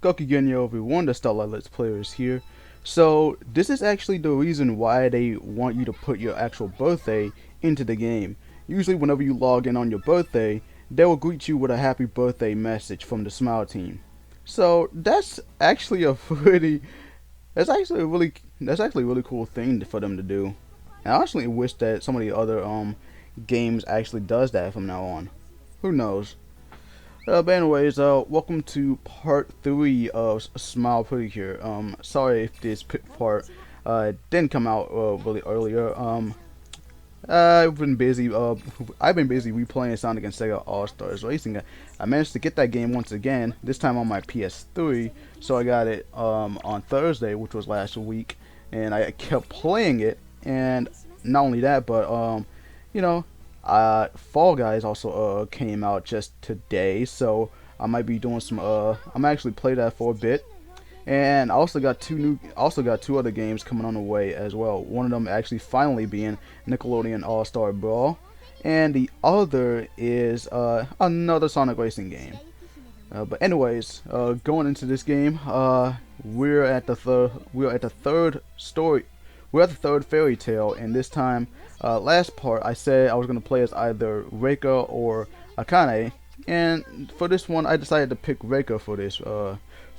Gokigenyo everyone, the Starlight Let's Player is here. So this is actually the reason why they want you to put your actual birthday into the game. Usually whenever you log in on your birthday, they will greet you with a happy birthday message from the Smile team. So that's actually a pretty that's actually a really cool thing for them to do. And I actually wish that some of the other games actually does that from now on. Who knows? But anyways, welcome to part 3 of Smile Pretty here. Sorry if this part didn't come out really earlier. I've been busy. I've been busy replaying Sonic and Sega All Stars Racing. I managed to get that game once again. This time on my PS3. So I got it on Thursday, which was last week, and I kept playing it. And not only that, but you know, Fall Guys also came out just today, so I might be doing some. I'm actually play that for a bit. And I also got two other games coming on the way as well. One of them actually finally being Nickelodeon All-Star Brawl, and the other is another Sonic Racing game. But anyways, going into this game, we're at the third story. We're at the third fairy tale, and this time, last part, I said I was gonna play as either Reika or Akane, and for this one, I decided to pick Reika for this.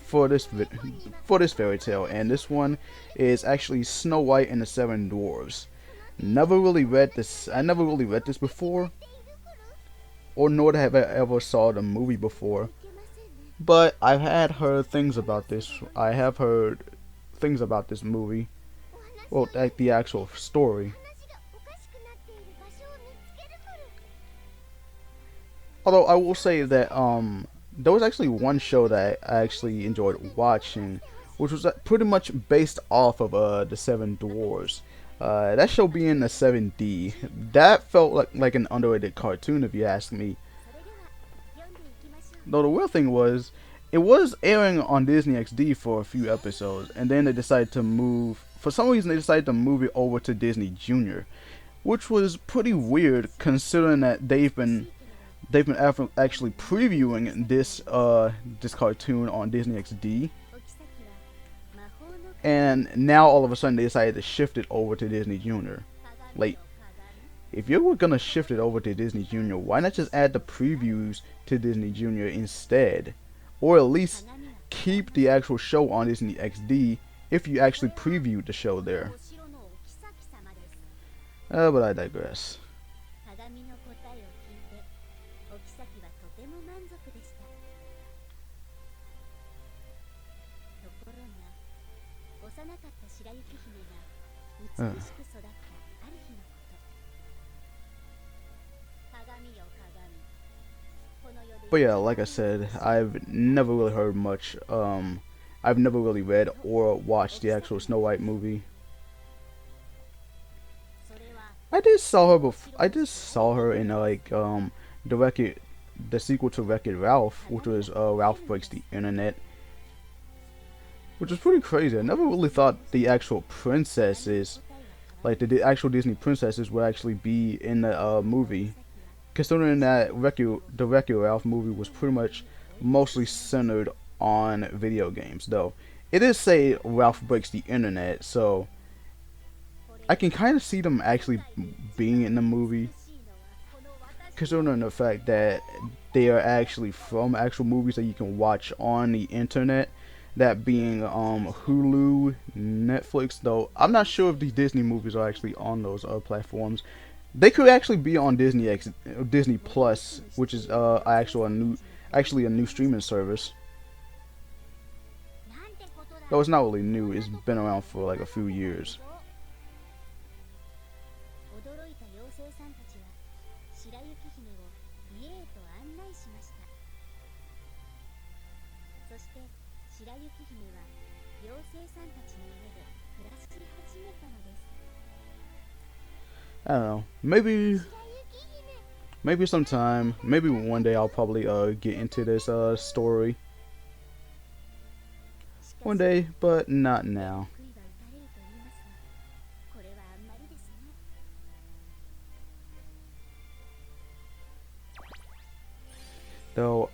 For this fairy tale, and this one is actually Snow White and the Seven Dwarfs. Never really read this. I never really read this before, or nor have I ever saw the movie before. But I've had heard things about this. I have heard things about this movie. Well, like the actual story. Although I will say that there was actually one show that I actually enjoyed watching, which was pretty much based off of the Seven Dwarfs. That show being the 7D, that felt like an underrated cartoon if you ask me. Though the weird thing was, it was airing on Disney XD for a few episodes, and then they decided to move. For some reason, they decided to move it over to Disney Junior, which was pretty weird considering that they've been actually previewing this cartoon on Disney XD, and now all of a sudden they decided to shift it over to Disney Junior. Like, if you were gonna shift it over to Disney Junior, why not just add the previews to Disney Junior instead, or at least keep the actual show on Disney XD if you actually previewed the show there. But I digress. But yeah, like I said, I've never really heard much. I've never really read or watched the actual Snow White movie. I just saw her I just saw her in the sequel to Wreck-It Ralph, which was Ralph Breaks the Internet, which was pretty crazy. I never really thought the actual princesses, like the actual Disney princesses, would actually be in the movie. Considering that the Wreck-It Ralph movie was pretty much mostly centered on video games, though it is say Ralph Breaks the Internet, so I can kind of see them actually being in the movie, considering the fact that they are actually from actual movies that you can watch on the internet, that being Hulu, Netflix. Though I'm not sure if these Disney movies are actually on those platforms. They could actually be on Disney Plus, which is actually a new streaming service. Though it's not really new. It's been around for like a few years. I don't know. Maybe sometime. Maybe one day I'll probably get into this story. One day, but not now. Though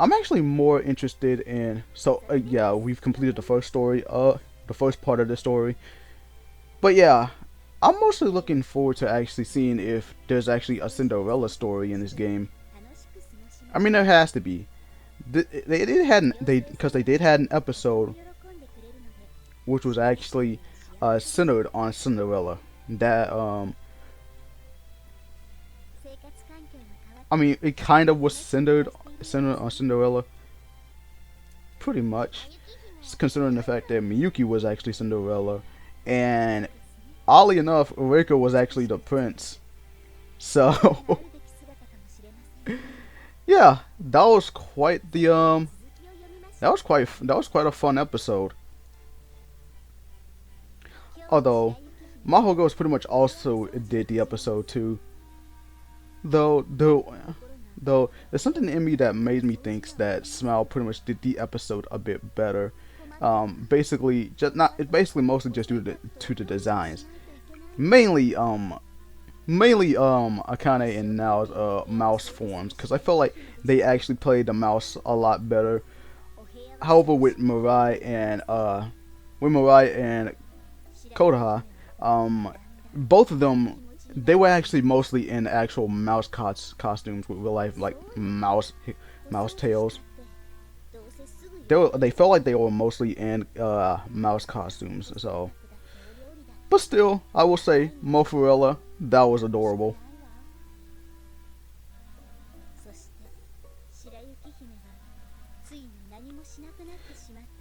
I'm actually more interested in. So yeah, we've completed the first story, the first part of the story. But yeah, I'm mostly looking forward to actually seeing if there's actually a Cinderella story in this game. I mean, there has to be. They did had an, they because they did had an episode which was actually centered on Cinderella. That I mean, it kind of was centered on Cinderella, pretty much, considering the fact that Miyuki was actually Cinderella, and oddly enough, Reika was actually the prince. So yeah, that was quite the that was quite a fun episode. Although Mahogos pretty much also did the episode too. Though there's something in me that made me think that Smile pretty much did the episode a bit better. Basically, just not. It's basically mostly just due to the designs. Mainly, Akane and Nao's mouse forms, because I felt like they actually played the mouse a lot better. However, with Mirai and Kodaha, both of them, they were actually mostly in actual mouse costumes with real life like mouse tails. They felt like they were mostly in mouse costumes. So, but still, I will say Moforella, that was adorable.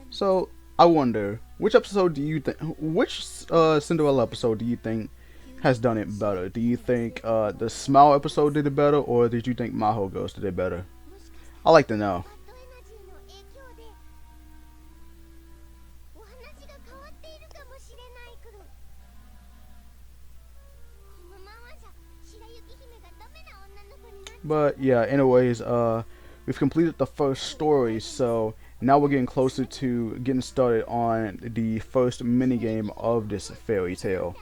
So I wonder, which Cinderella episode do you think has done it better? Do you think the Smile episode did it better, or did you think Maho Ghost did it better? I like to know. But yeah, anyways, we've completed the first story, so now we're getting closer to getting started on the first minigame of this fairy tale.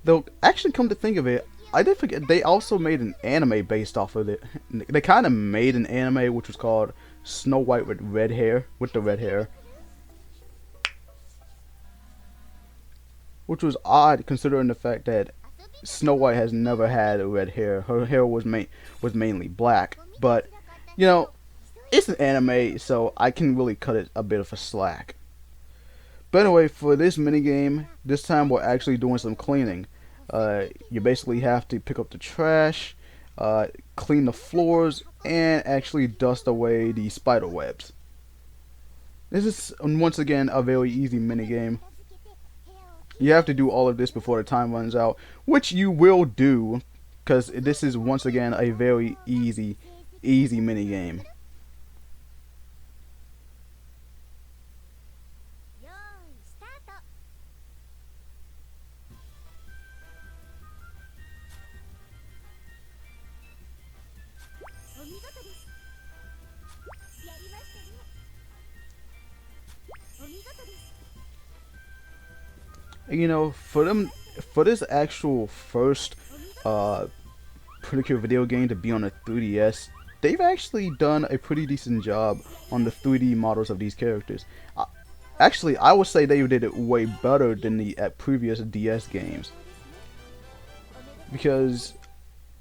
Though, actually, come to think of it, I did forget they also made an anime based off of it. They kind of made an anime which was called Snow White with red hair, with the red hair, which was odd considering the fact that Snow White has never had red hair. Her hair was mainly black, but you know, it's an anime, so I can really cut it a bit of a slack. But anyway, for this minigame, this time we're actually doing some cleaning. You basically have to pick up the trash, clean the floors, and actually dust away the spider webs. This is once again a very easy minigame. You have to do all of this before the time runs out, which you will do, because this is once again a very easy minigame. You know, for this actual first particular video game to be on a 3DS, they've actually done a pretty decent job on the 3D models of these characters. Actually, I would say they did it way better than the previous DS games, because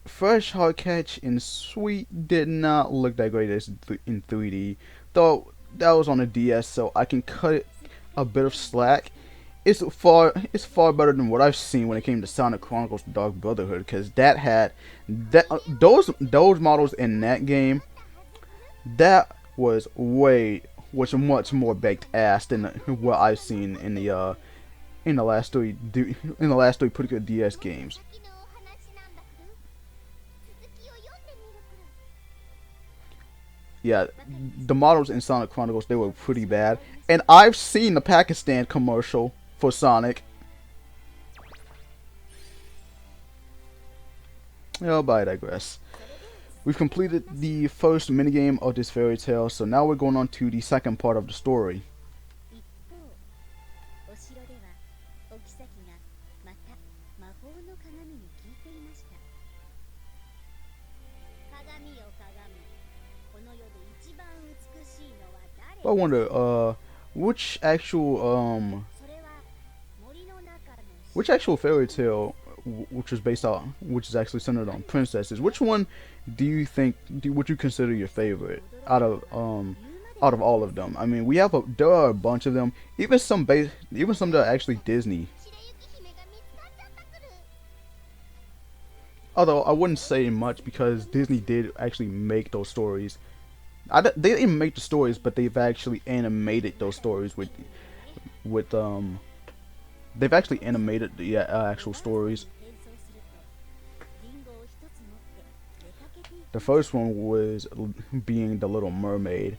Fresh Hard Catch and Sweet did not look that great in 3D, though that was on a DS, so I can cut it a bit of slack. It's far better than what I've seen when it came to Sonic Chronicles Dark Brotherhood, because that had those models in that game, that was much more baked ass than what I've seen in the last three pretty good DS games. Yeah, the models in Sonic Chronicles, they were pretty bad, and I've seen the Pakistan commercial for Sonic. Oh, but I digress. We've completed the first minigame of this fairy tale, so now we're going on to the second part of the story. 一方、お城ではお妃がまた魔法の鏡に聞いていました。鏡よ鏡、この世で一番美しいのは誰？ I wonder, which actual, それは森の中の which actual fairy tale, which was based on, which is actually centered on princesses, which one do you think, would you consider your favorite out of all of them? I mean, there are a bunch of them, even some that are actually Disney. 白雪姫が見つかっちゃったくる。Although I wouldn't say much because Disney did actually make those stories. They didn't make the stories, but they've actually animated those stories with they've actually animated the actual stories. 転送するとリンゴを一つ持って出かけていき The first one was being the Little Mermaid,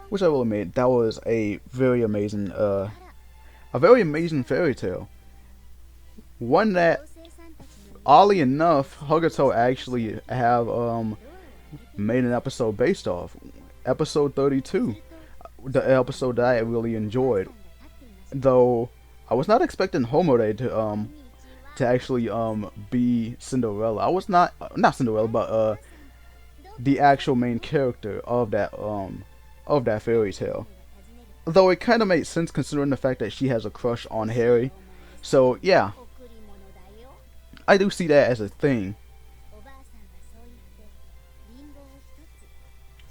which I will admit that was a very amazing fairy tale. One that, 妖精さんたちの oddly enough, Hogato actually have made an episode based off. Episode 32, the episode that I really enjoyed. が立っていました。 Though I was not expecting Homode to actually be Cinderella. I was not Cinderella, but the actual main character of that fairy tale. Though it kind of made sense considering the fact that she has a crush on Harry. So yeah, 贈り物だよ。 I do see that as a thing. おばあさんがそう言ってリンゴを一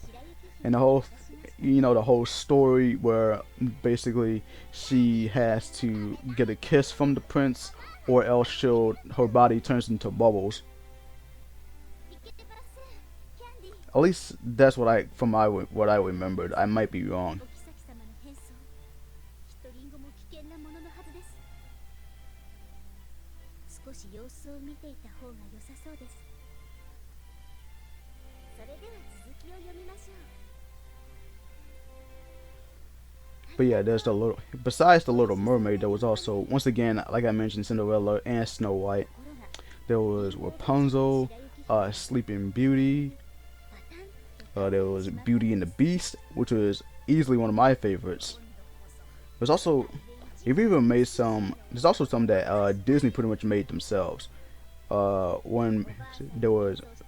つ白雪姫 And the に whole, 渡しました。 the whole story where basically she has to get a kiss from the prince, or else her body turns into bubbles. いけません。キャンディー。 At least that's what what I remembered. I might be wrong. お妃様の変装。きっとリンゴも危険なもののはずです。少し様子を見ていた方が良さそうです。それでは続きを読みましょう。 But yeah, besides the Little Mermaid, there was also, once again, like I mentioned, Cinderella and Snow White. ところが There was Rapunzel, Sleeping Beauty. There was Beauty and the Beast, which was easily one of my favorites. There's also, there's also some that Disney pretty much made themselves. One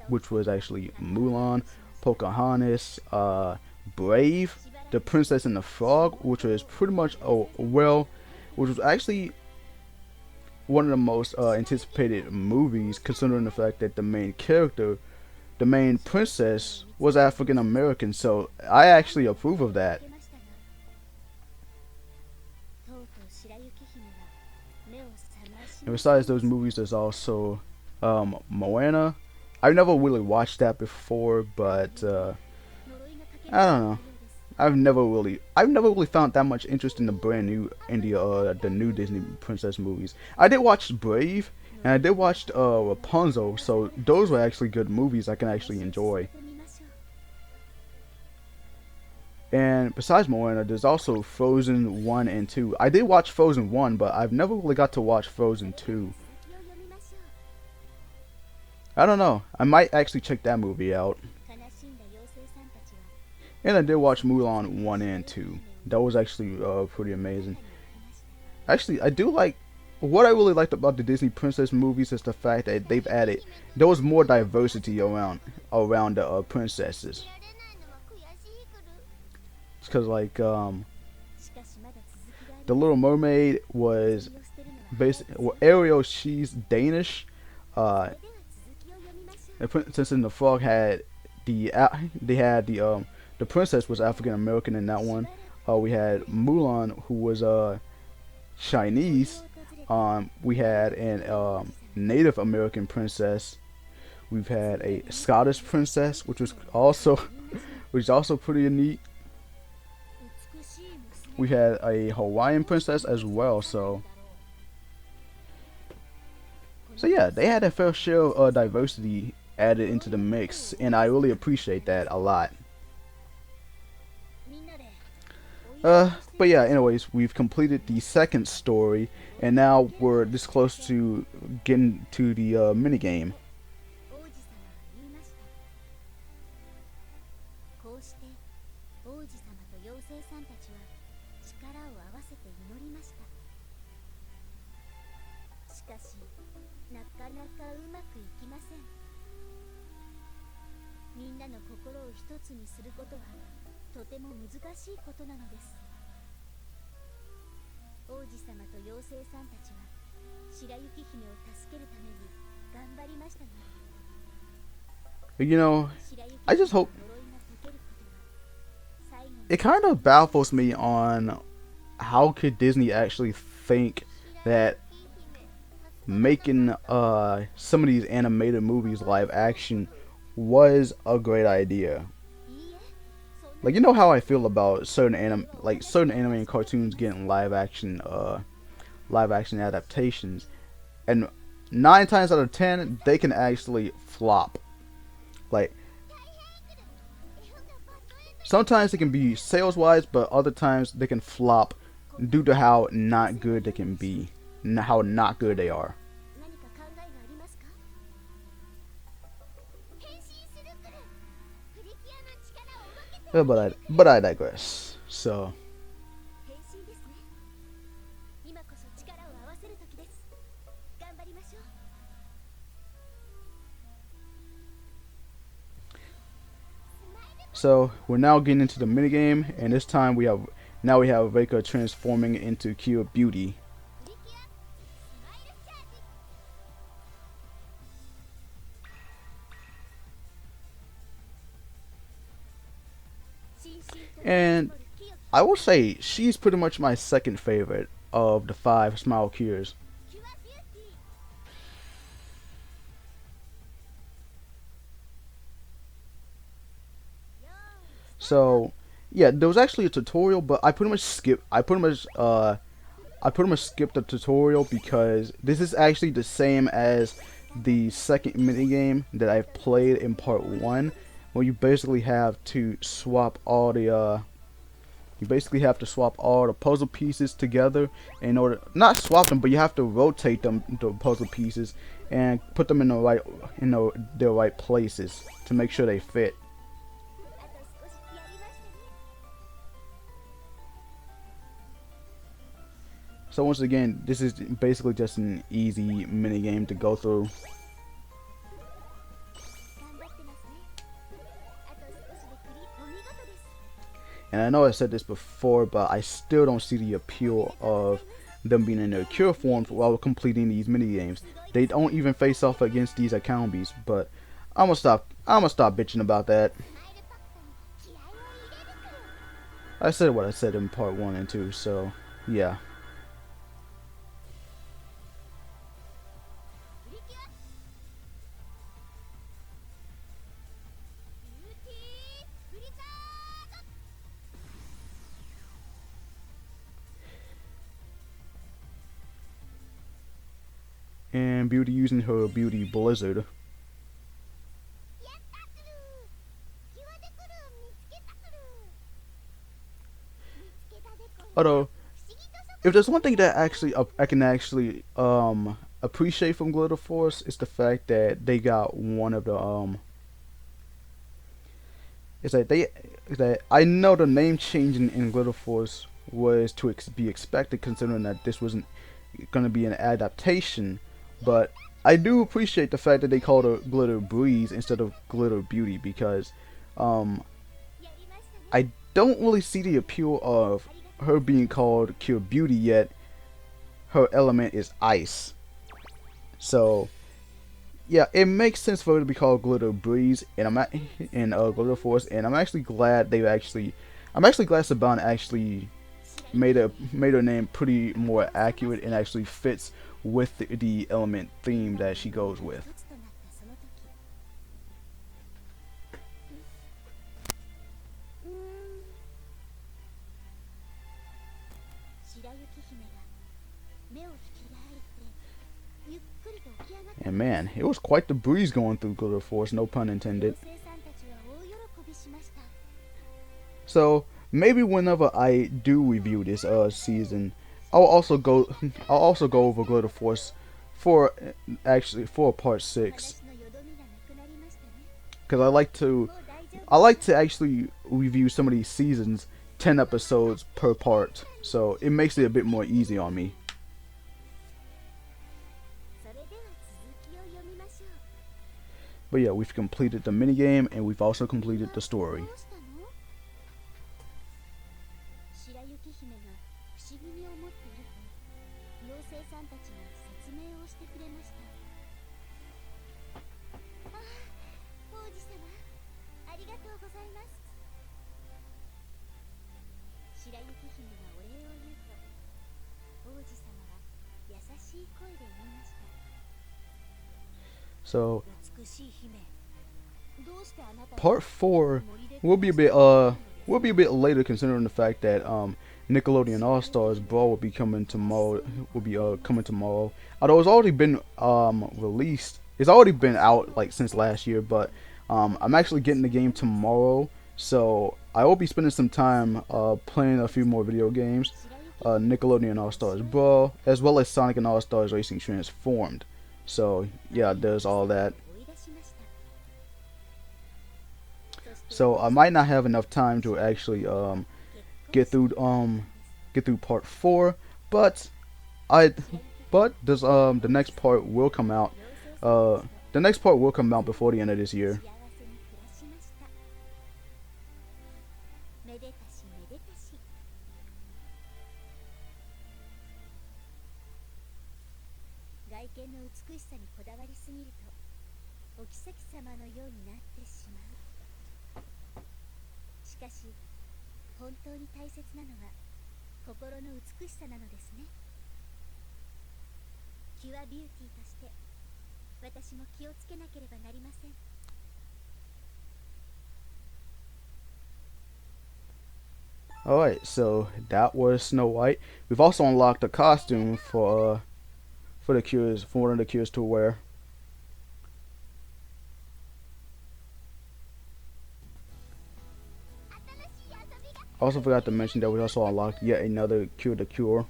which was actually Mulan, Pocahontas, Brave, The Princess and the Frog, which was pretty much which was actually one of the most anticipated movies, considering the fact that the main character, the main princess, was African American. So I actually approve of that. 出ましたが、とうとう白雪姫が目を覚まし And ました。 besides those movies, there's also Moana. I've never really watched that before, but 呪いがかけ I ら don't れた know. ようです。 I've never really found that much interest in the new Disney princess movies. I did watch Brave and I did watch Rapunzel, so those were actually good movies I can actually enjoy. 進めてみましょう。 And besides Moana, there's also Frozen 1 and 2. I did watch Frozen 1, but I've never really got to watch Frozen 2. 続きを読みましょう。 I don't know. I might actually check that movie out. 悲しんだ妖精さんたちは And I did watch Mulan 1 and 2. That was actually pretty amazing. 来ました。 Actually, I do like what I really liked about the Disney princess movies is the fact that there was more diversity around the princesses. 見られないのは悔しいくる。 Because like しかしまだ続きがあり the Little Mermaid was 身を捨てるのは well, Ariel, she's Danish. それでは続きを読みましょう。 The Princess and the Frog had the princess was African American in that one. We had Mulan, who was Chinese. We had an Native American princess. We've had a Scottish princess, which is also pretty neat. 美しい娘 We had a Hawaiian princess as well. So yeah, they had a fair share of diversity added into the mix, and I really appreciate that a lot. みんなでお祝いをして But yeah, anyways, we've completed the second story, and now we're this close to getting to the minigame. 王子様は言いました。の心を一つにすることはとても難しいことなのです。王子様と妖精さんたちは白雪姫を助けるために頑張りましたが、You know, 白雪 I 姫 just の hope 呪いが解けることは最後に it kind of baffles me on how could Disney actually think that making some of these animated movies live action was a great idea. いいえ、そんな Like, you know how I feel about certain anime and cartoons getting live action adaptations, and 9 times out of 10 they can actually flop. Like, sometimes it can be sales wise, but other times they can flop due to how not good they can be, how not good they are. 何か考えがありますか？変身するくる。プリキュアの力を分けて But I digress. So 変身ですね。今こそ力を合わせる時です。頑張りましょう。 So we're now getting into the minigame, and this time we have Reika transforming into Kira Beauty. プリキュアスマイルチャージ。 新進と And 清き I will say she's pretty much my second favorite of the 5 Smile Cures. キュアビューティー。 So yeah, there was actually a tutorial, but I pretty much skipped the tutorial because this is actually the same as the second minigame that I've played in part 1, where you basically have to swap all the puzzle pieces together in order, not swap them, but you have to rotate them, the puzzle pieces, and put them in their right places to make sure they fit. あと少しやりましたね。 So once again, this is basically just an easy mini game to go through. 頑張ってますね。あと少しでクリお見事です。 And I know I said this before, but I still don't see the appeal of them being in their cure forms while completing these mini games. They don't even face off against these Accounbies, but I'm gonna stop bitching about that. スマイルパクトに気合を入れるくる。 I said what I said in part 1 and 2, so yeah. プリキュアビューティーブリザード。 And Beauty using her Beauty Blizzard. やったくる。キュアデクル見つけたくる。見つけたでこり。 Although, 不思議とそこ if there's one thing that I can actually appreciate from Glitter Force, is the fact that they got one of the is that I know the name changing in Glitter Force was to be expected, considering that this wasn't going to be an adaptation, but I do appreciate the fact that they called her Glitter Breeze instead of Glitter Beauty, because やりましたね。 I don't really see the appeal of her being called Cure Beauty, yet her element is ice. So yeah, it makes sense for her to be called Glitter Breeze, and in Glitter Force, and I'm actually glad Saban actually made her name pretty more accurate and actually fits with the element theme that she goes with. 一つとなったその時。白雪姫が目を開いてゆっくりと起き上がった。 And man, it was quite the breeze going through Glitter Force, no pun intended. 妖精さんたちは大喜びしました。 So maybe whenever I do review this season, I'll also go over Glitter Force for part 6, 私のよどみがなくなりましたね。 because I like to actually review some of these seasons 10 episodes per part, so it makes it a bit more easy on me. それでは続きを読みましょう。But yeah, we've completed the minigame and we've also completed the story. 白雪姫が不思議に思っていると妖精さんたちが説明をしてくれました。ああ、王子様、ありがとうございます。白雪姫がお礼を言うと王子様は優しい声で言いました。 So 美しい姫、どうしてあなた part 4 will be a bit later, considering the fact that Nickelodeon All Stars Brawl will be coming tomorrow. Although it's already been released, it's already been out like since last year. But I'm actually getting the game tomorrow, so I will be spending some time playing a few more video games, Nickelodeon All Stars Brawl, as well as Sonic and All Stars Racing Transformed. So yeah, there's all that. So I might not have enough time to actually get through part 4, but the next part will come out. The next part will come out before the end of this year. 外見の美しさにこだわりすぎるとお妃様のようになってしまう。しかし本当に大切なのは心の美しさなのですね。キュアビューティーとして私も気をつけなければなりません。 Alright, so that was Snow White. We've also unlocked a costume for one of the cures to wear. Also forgot to mention that we also unlocked yet another cure to cure.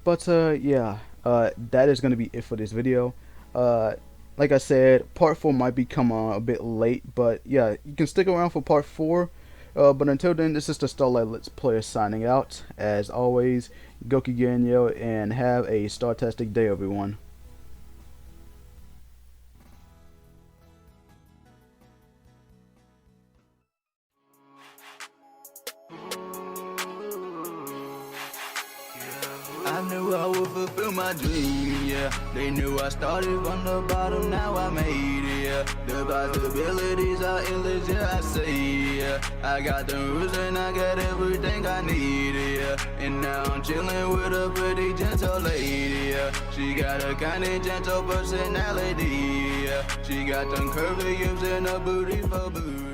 But yeah, that is going to be it for this video. Like I said, part 4 might become a bit late, but yeah, you can stick around for part 4. But until then, this is the Starlight Let's Player signing out. As always, Goki Ganyo, and have a Startastic day, everyone. I knew I would fulfill my dream, yeah. They knew I started from the bottom, now I made it, yeah. The possibilities are endless, yeah, I say, yeah. I got the rules and I got everything I need, yeah. And now I'm chilling with a pretty gentle lady, yeah. She got a kind and gentle personality, yeah. She got them curvy hips and a booty for booty.